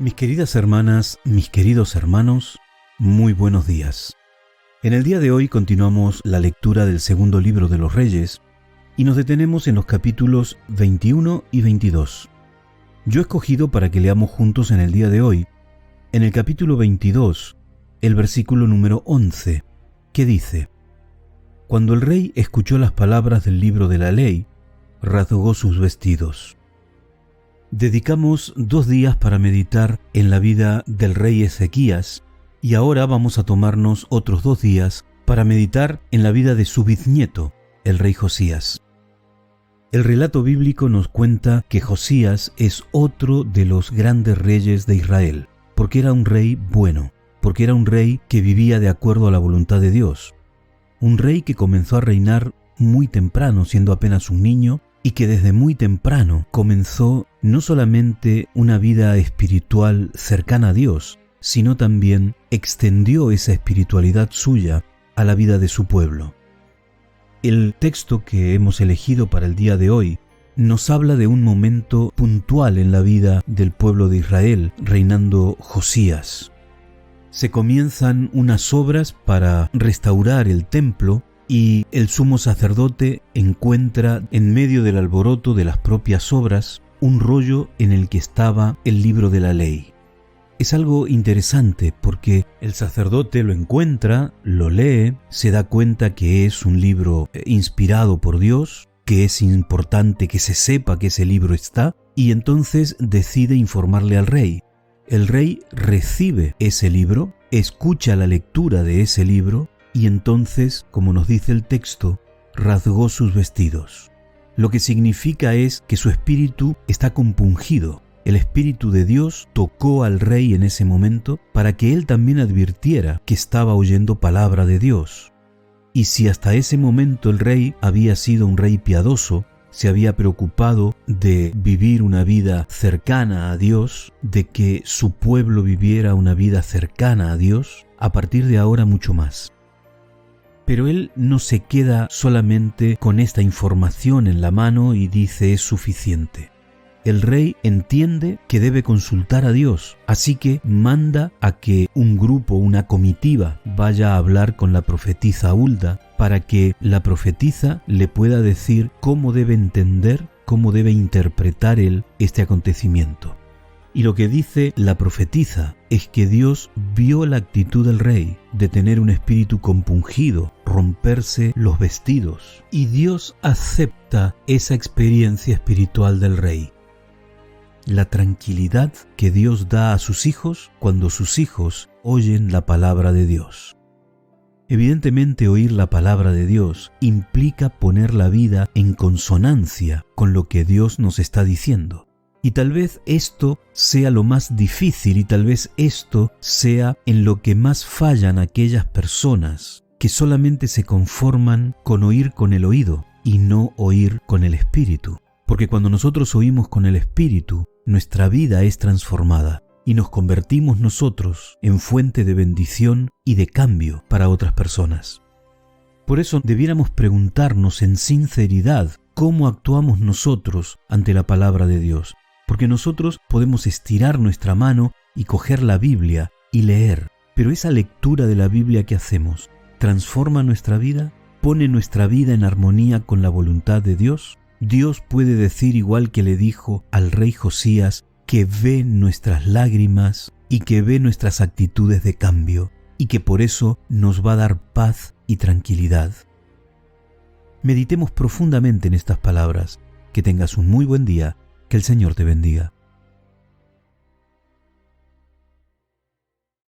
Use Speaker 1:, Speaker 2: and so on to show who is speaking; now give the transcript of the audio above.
Speaker 1: Mis queridas hermanas, mis queridos hermanos, muy buenos días. En el día de hoy continuamos la lectura del segundo libro de los Reyes y nos detenemos en los capítulos 21 y 22. Yo he escogido para que leamos juntos en el día de hoy, en el capítulo 22, el versículo número 11, que dice: Cuando el rey escuchó las palabras del libro de la ley, rasgó sus vestidos. Dedicamos 2 días para meditar en la vida del rey Ezequías y ahora vamos a tomarnos otros 2 días para meditar en la vida de su bisnieto, el rey Josías. El relato bíblico nos cuenta que Josías es otro de los grandes reyes de Israel, porque era un rey bueno, porque era un rey que vivía de acuerdo a la voluntad de Dios, un rey que comenzó a reinar muy temprano, siendo apenas un niño, y que desde muy temprano comenzó no solamente una vida espiritual cercana a Dios, sino también extendió esa espiritualidad suya a la vida de su pueblo. El texto que hemos elegido para el día de hoy nos habla de un momento puntual en la vida del pueblo de Israel, reinando Josías. Se comienzan unas obras para restaurar el templo y el sumo sacerdote encuentra en medio del alboroto de las propias obras un rollo en el que estaba el libro de la ley. Es algo interesante porque el sacerdote lo encuentra, lo lee, se da cuenta que es un libro inspirado por Dios, que es importante que se sepa que ese libro está, y entonces decide informarle al rey. El rey recibe ese libro, escucha la lectura de ese libro, y entonces, como nos dice el texto, rasgó sus vestidos. Lo que significa es que su espíritu está compungido. El espíritu de Dios tocó al rey en ese momento para que él también advirtiera que estaba oyendo palabra de Dios. Y si hasta ese momento el rey había sido un rey piadoso, se había preocupado de vivir una vida cercana a Dios, de que su pueblo viviera una vida cercana a Dios, a partir de ahora mucho más. Pero él no se queda solamente con esta información en la mano y dice es suficiente. El rey entiende que debe consultar a Dios, así que manda a que un grupo, una comitiva, vaya a hablar con la profetisa Hulda para que la profetisa le pueda decir cómo debe entender, cómo debe interpretar él este acontecimiento. Y lo que dice la profetisa es que Dios vio la actitud del rey de tener un espíritu compungido, romperse los vestidos, y Dios acepta esa experiencia espiritual del rey. La tranquilidad que Dios da a sus hijos cuando sus hijos oyen la palabra de Dios. Evidentemente, oír la palabra de Dios implica poner la vida en consonancia con lo que Dios nos está diciendo. Y tal vez esto sea lo más difícil y tal vez esto sea en lo que más fallan aquellas personas que solamente se conforman con oír con el oído y no oír con el espíritu. Porque cuando nosotros oímos con el espíritu, nuestra vida es transformada y nos convertimos nosotros en fuente de bendición y de cambio para otras personas. Por eso debiéramos preguntarnos en sinceridad cómo actuamos nosotros ante la palabra de Dios. Porque nosotros podemos estirar nuestra mano y coger la Biblia y leer, pero esa lectura de la Biblia que hacemos, ¿transforma nuestra vida? ¿Pone nuestra vida en armonía con la voluntad de Dios? Dios puede decir, igual que le dijo al rey Josías, que ve nuestras lágrimas y que ve nuestras actitudes de cambio y que por eso nos va a dar paz y tranquilidad. Meditemos profundamente en estas palabras. Que tengas un muy buen día. Que el Señor te bendiga.